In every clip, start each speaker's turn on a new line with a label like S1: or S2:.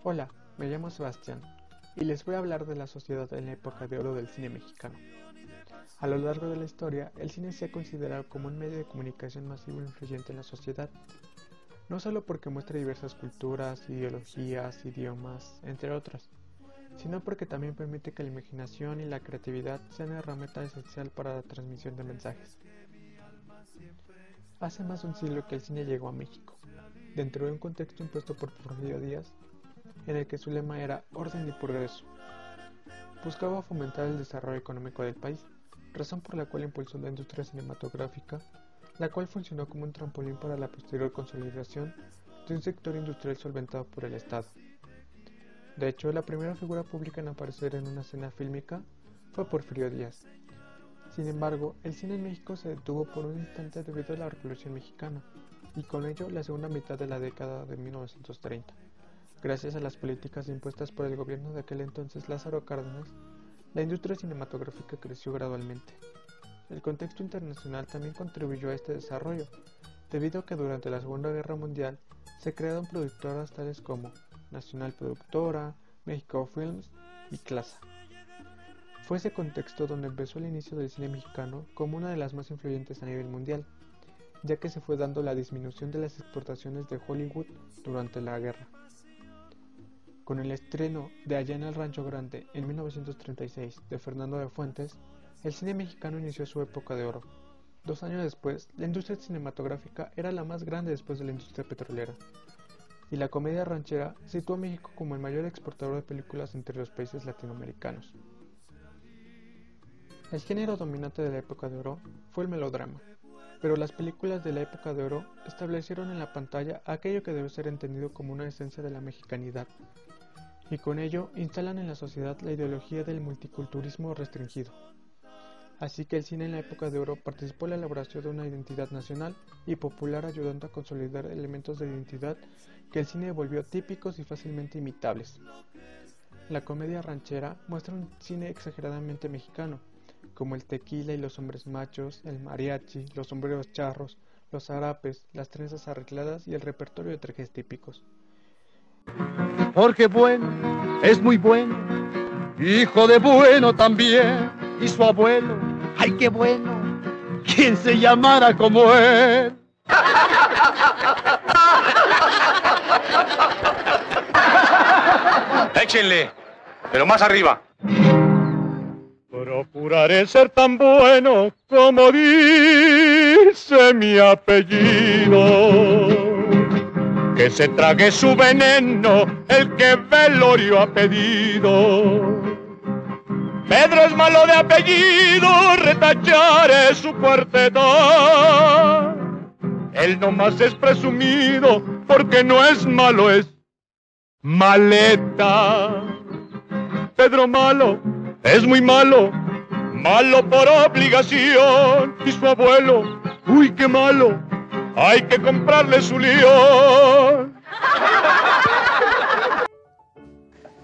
S1: Hola, me llamo Sebastián y les voy a hablar de la sociedad en la época de oro del cine mexicano. A lo largo de la historia, el cine se ha considerado como un medio de comunicación masivo e influyente en la sociedad, no solo porque muestra diversas culturas, ideologías, idiomas, entre otras, sino porque también permite que la imaginación y la creatividad sean una herramienta esencial para la transmisión de mensajes. Hace más de un siglo que el cine llegó a México, dentro de un contexto impuesto por Porfirio Díaz, en el que su lema era orden y progreso. Buscaba fomentar el desarrollo económico del país, razón por la cual impulsó la industria cinematográfica, la cual funcionó como un trampolín para la posterior consolidación de un sector industrial solventado por el Estado. De hecho, la primera figura pública en aparecer en una escena fílmica fue Porfirio Díaz. Sin embargo, el cine en México se detuvo por un instante debido a la Revolución Mexicana, y con ello la segunda mitad de la década de 1930. Gracias a las políticas impuestas por el gobierno de aquel entonces Lázaro Cárdenas, la industria cinematográfica creció gradualmente. El contexto internacional también contribuyó a este desarrollo, debido a que durante la Segunda Guerra Mundial se crearon productoras tales como Nacional Productora, México Films y Clasa. Fue ese contexto donde empezó el inicio del cine mexicano como una de las más influyentes a nivel mundial, ya que se fue dando la disminución de las exportaciones de Hollywood durante la guerra. Con el estreno de Allá en el Rancho Grande en 1936 de Fernando de Fuentes, el cine mexicano inició su época de oro. 2 años después, la industria cinematográfica era la más grande después de la industria petrolera, y la comedia ranchera situó a México como el mayor exportador de películas entre los países latinoamericanos. El género dominante de la época de oro fue el melodrama, pero las películas de la época de oro establecieron en la pantalla aquello que debe ser entendido como una esencia de la mexicanidad, y con ello instalan en la sociedad la ideología del multiculturalismo restringido. Así que el cine en la época de oro participó en la elaboración de una identidad nacional y popular, ayudando a consolidar elementos de identidad que el cine volvió típicos y fácilmente imitables. La comedia ranchera muestra un cine exageradamente mexicano, como el tequila y los hombres machos, el mariachi, los sombreros charros, los zarapes, las trenzas arregladas y el repertorio de trajes típicos.
S2: Porque bueno, es muy bueno, hijo de bueno también, y su abuelo, ay qué bueno, quien se llamara como él.
S3: Échenle, pero más arriba.
S2: Procuraré ser tan bueno como dice mi apellido, que se trague su veneno el que velorio ha pedido. Pedro es malo de apellido, retacharé su cuarteta. Él nomás es presumido porque no es malo, es maleta. Pedro malo, es muy malo, malo por obligación. Y su abuelo, uy qué malo, hay que comprarle su león.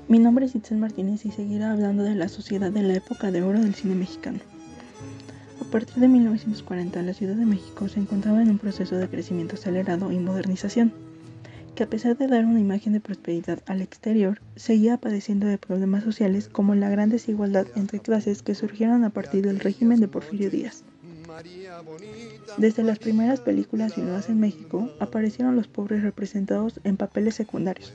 S4: Mi nombre es Itzel Martínez y seguiré hablando de la sociedad de la época de oro del cine mexicano. A partir de 1940, la Ciudad de México se encontraba en un proceso de crecimiento acelerado y modernización, que a pesar de dar una imagen de prosperidad al exterior, seguía padeciendo de problemas sociales como la gran desigualdad entre clases que surgieron a partir del régimen de Porfirio Díaz. Desde las primeras películas filmadas en México, aparecieron los pobres representados en papeles secundarios,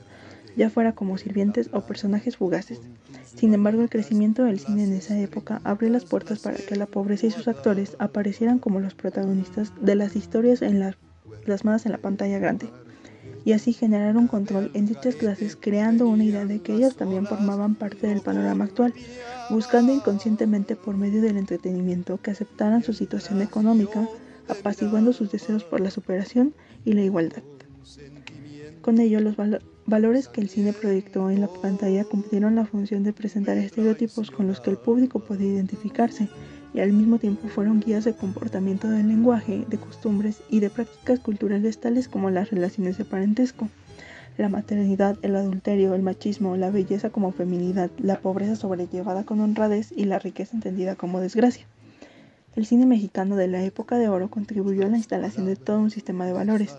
S4: ya fuera como sirvientes o personajes fugaces. Sin embargo, el crecimiento del cine en esa época abrió las puertas para que la pobreza y sus actores aparecieran como los protagonistas de las historias plasmadas en la pantalla grande, y así generar un control en dichas clases, creando una idea de que ellos también formaban parte del panorama actual, buscando inconscientemente por medio del entretenimiento que aceptaran su situación económica, apaciguando sus deseos por la superación y la igualdad. Con ello, los valores que el cine proyectó en la pantalla cumplieron la función de presentar estereotipos con los que el público podía identificarse, y al mismo tiempo fueron guías de comportamiento del lenguaje, de costumbres y de prácticas culturales tales como las relaciones de parentesco, la maternidad, el adulterio, el machismo, la belleza como feminidad, la pobreza sobrellevada con honradez y la riqueza entendida como desgracia. El cine mexicano de la época de oro contribuyó a la instalación de todo un sistema de valores,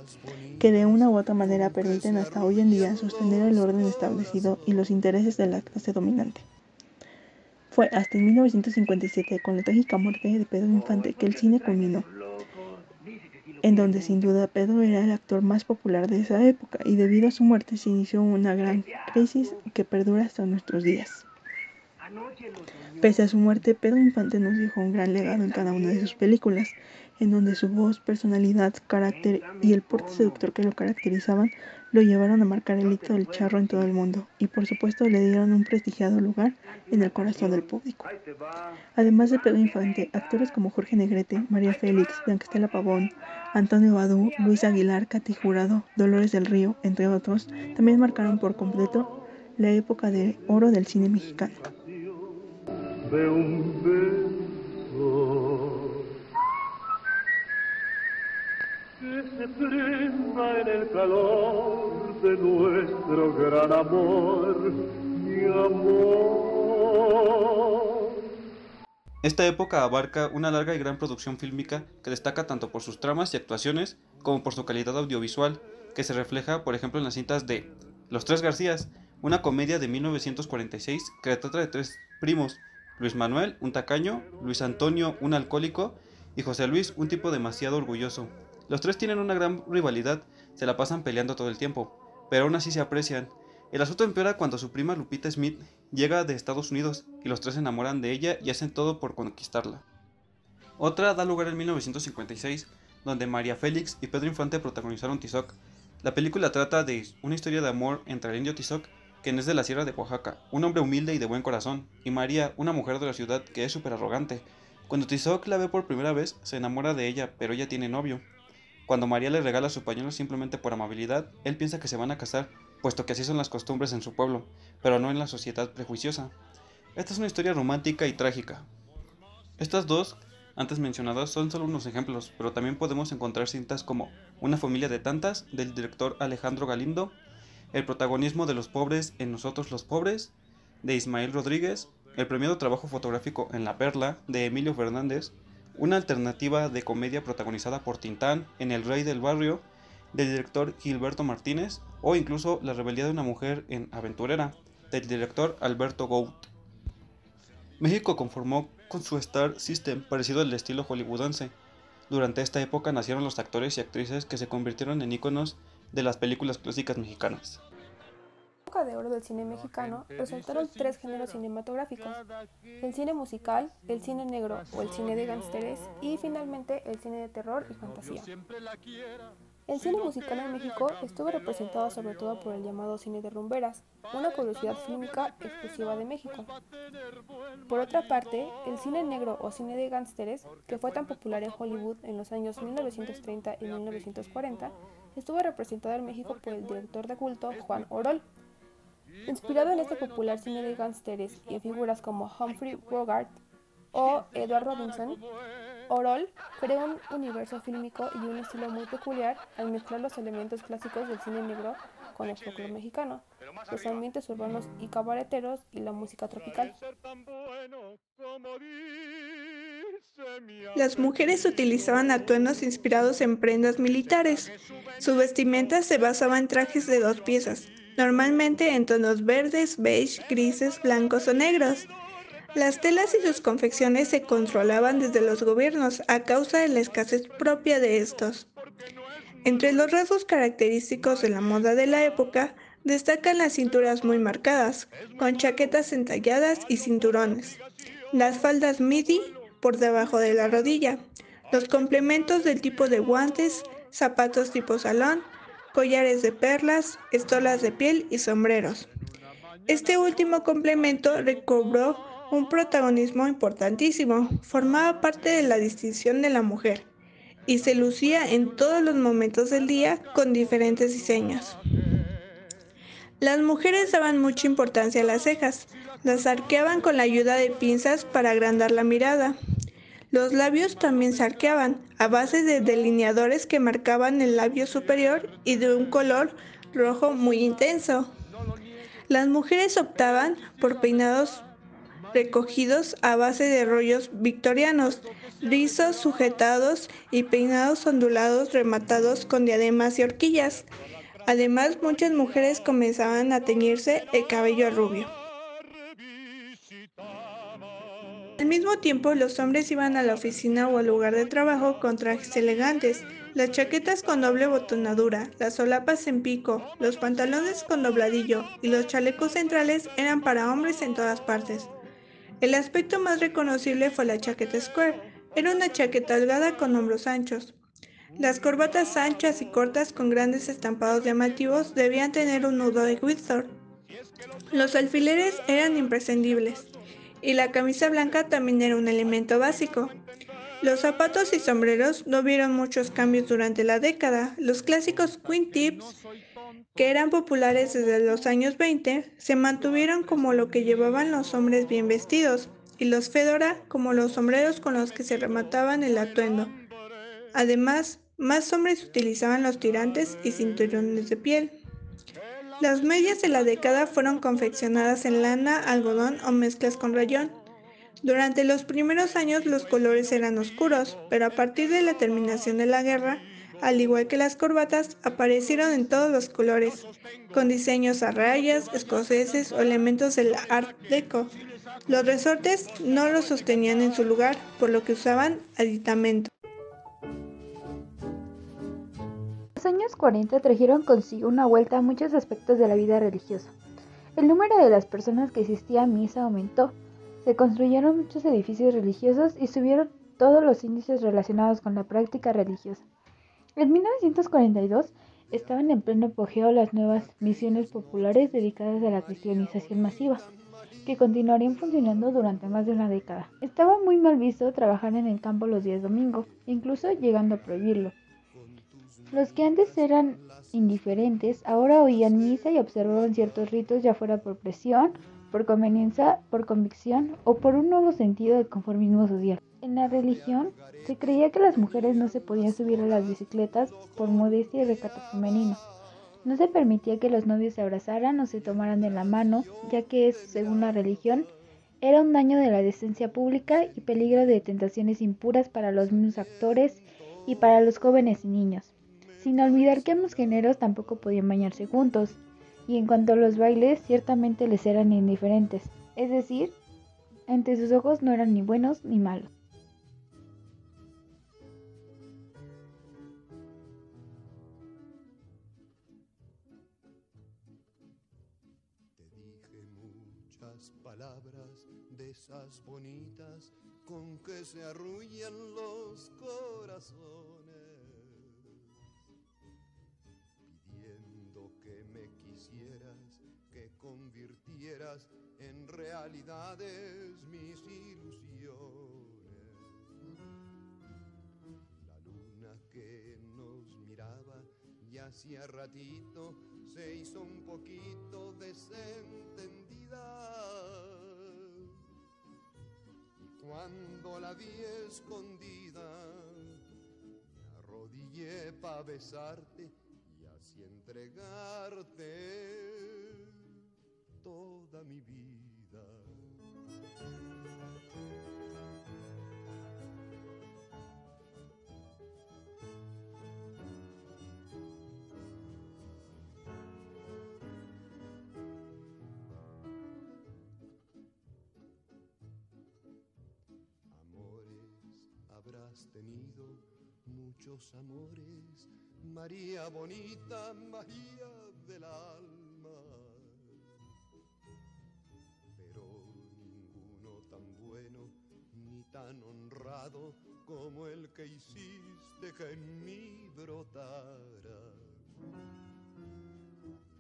S4: que de una u otra manera permiten hasta hoy en día sostener el orden establecido y los intereses de la clase dominante. Fue hasta en 1957, con la trágica muerte de Pedro Infante, que el cine culminó, en donde sin duda Pedro era el actor más popular de esa época, y debido a su muerte se inició una gran crisis que perdura hasta nuestros días. Pese a su muerte, Pedro Infante nos dejó un gran legado en cada una de sus películas, en donde su voz, personalidad, carácter y el porte seductor que lo caracterizaban lo llevaron a marcar el hito del charro en todo el mundo, y por supuesto le dieron un prestigiado lugar en el corazón del público. Además de Pedro Infante, actores como Jorge Negrete, María Félix, Blanca Pavón, Antonio Badú, Luis Aguilar, Katy Jurado, Dolores del Río, entre otros, también marcaron por completo la época de oro del cine mexicano.
S5: De un beso que se prenda en el calor de nuestro gran amor, mi amor.
S6: Esta época abarca una larga y gran producción fílmica que destaca tanto por sus tramas y actuaciones como por su calidad audiovisual, que se refleja, por ejemplo, en las cintas de Los Tres Garcías, una comedia de 1946 que trata de tres primos: Luis Manuel, un tacaño; Luis Antonio, un alcohólico; y José Luis, un tipo demasiado orgulloso. Los tres tienen una gran rivalidad, se la pasan peleando todo el tiempo, pero aún así se aprecian. El asunto empeora cuando su prima Lupita Smith llega de Estados Unidos y los tres se enamoran de ella y hacen todo por conquistarla. Otra da lugar en 1956, donde María Félix y Pedro Infante protagonizaron Tizoc. La película trata de una historia de amor entre el indio Tizoc, quien es de la Sierra de Oaxaca, un hombre humilde y de buen corazón, y María, una mujer de la ciudad que es súper arrogante. Cuando Tizoc la ve por primera vez, se enamora de ella, pero ella tiene novio. Cuando María le regala su pañuelo simplemente por amabilidad, él piensa que se van a casar, puesto que así son las costumbres en su pueblo, pero no en la sociedad prejuiciosa. Esta es una historia romántica y trágica. Estas dos, antes mencionadas, son solo unos ejemplos, pero también podemos encontrar cintas como Una familia de tantas, del director Alejandro Galindo; El protagonismo de los pobres en Nosotros los pobres, de Ismael Rodríguez; el premiado trabajo fotográfico En la Perla, de Emilio Fernández; una alternativa de comedia protagonizada por Tintán, en El Rey del Barrio, del director Gilberto Martínez; o incluso La rebeldía de una mujer en Aventurera, del director Alberto Gout. México conformó con su Star System parecido al estilo hollywoodense. Durante esta época nacieron los actores y actrices que se convirtieron en íconos de las películas clásicas mexicanas.
S7: En la época de oro del cine mexicano resaltaron tres géneros cinematográficos: el cine musical, el cine negro o el cine de gángsteres, y finalmente el cine de terror y fantasía. El cine musical en México estuvo representado sobre todo por el llamado cine de rumberas, una curiosidad fílmica exclusiva de México. Por otra parte, el cine negro o cine de gángsteres, que fue tan popular en Hollywood en los años 1930 y 1940, estuvo representado en México por el director de culto Juan Orol. Inspirado en este popular cine de gángsteres y en figuras como Humphrey Bogart o Edward Robinson, Orol creó un universo fílmico y un estilo muy peculiar al mezclar los elementos clásicos del cine negro con el folclore mexicano, los ambientes urbanos y cabareteros y la música tropical.
S8: Las mujeres utilizaban atuendos inspirados en prendas militares. Su vestimenta se basaba en trajes de dos piezas, normalmente en tonos verdes, beige, grises, blancos o negros. Las telas y sus confecciones se controlaban desde los gobiernos a causa de la escasez propia de estos. Entre los rasgos característicos de la moda de la época destacan las cinturas muy marcadas, con chaquetas entalladas y cinturones, las faldas midi por debajo de la rodilla, los complementos del tipo de guantes, zapatos tipo salón, collares de perlas, estolas de piel y sombreros. Este último complemento recobró un protagonismo importantísimo, formaba parte de la distinción de la mujer y se lucía en todos los momentos del día con diferentes diseños. Las mujeres daban mucha importancia a las cejas, las arqueaban con la ayuda de pinzas para agrandar la mirada. Los labios también se arqueaban a base de delineadores que marcaban el labio superior y de un color rojo muy intenso. Las mujeres optaban por peinados recogidos a base de rollos victorianos, rizos sujetados y peinados ondulados rematados con diademas y horquillas. Además, muchas mujeres comenzaban a teñirse el cabello rubio. Al mismo tiempo, los hombres iban a la oficina o al lugar de trabajo con trajes elegantes, las chaquetas con doble botonadura, las solapas en pico, los pantalones con dobladillo y los chalecos centrales eran para hombres en todas partes. El aspecto más reconocible fue la chaqueta square. Era una chaqueta holgada con hombros anchos. Las corbatas anchas y cortas con grandes estampados llamativos debían tener un nudo de Windsor. Los alfileres eran imprescindibles, y la camisa blanca también era un elemento básico. Los zapatos y sombreros no vieron muchos cambios durante la década. Los clásicos wingtips, que eran populares desde los años 20, se mantuvieron como lo que llevaban los hombres bien vestidos, y los fedora como los sombreros con los que se remataban el atuendo. Además, más hombres utilizaban los tirantes y cinturones de piel. Las medias de la década fueron confeccionadas en lana, algodón o mezclas con rayón. Durante los primeros años los colores eran oscuros, pero a partir de la terminación de la guerra, al igual que las corbatas, aparecieron en todos los colores, con diseños a rayas, escoceses o elementos del Art Deco. Los resortes no los sostenían en su lugar, por lo que usaban aditamento.
S9: Los años 40 trajeron consigo una vuelta a muchos aspectos de la vida religiosa. El número de las personas que asistían a misa aumentó, se construyeron muchos edificios religiosos y subieron todos los índices relacionados con la práctica religiosa. En 1942 estaban en pleno apogeo las nuevas misiones populares dedicadas a la cristianización masiva, que continuarían funcionando durante más de una década. Estaba muy mal visto trabajar en el campo los días domingos, incluso llegando a prohibirlo. Los que antes eran indiferentes ahora oían misa y observaban ciertos ritos, ya fuera por presión, por conveniencia, por convicción o por un nuevo sentido del conformismo social. En la religión se creía que las mujeres no se podían subir a las bicicletas por modestia y recato femenino. No se permitía que los novios se abrazaran o se tomaran de la mano, ya que eso, según la religión, era un daño de la decencia pública y peligro de tentaciones impuras para los mismos actores y para los jóvenes y niños. Sin olvidar que ambos géneros tampoco podían bañarse juntos, y en cuanto a los bailes, ciertamente les eran indiferentes, es decir, ante sus ojos no eran ni buenos ni malos.
S10: Te dije muchas palabras de esas bonitas con que se arrullan los corazones. Que convirtieras en realidades mis ilusiones. La luna que nos miraba y hacía ratito se hizo un poquito desentendida. Y cuando la vi escondida, me arrodillé pa' besarte y entregarte toda mi vida. Amores habrás tenido, muchos amores, María bonita, María del alma, pero ninguno tan bueno ni tan honrado como el que hiciste que en mí brotara.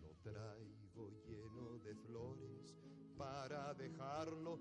S10: Lo traigo lleno de flores para dejarlo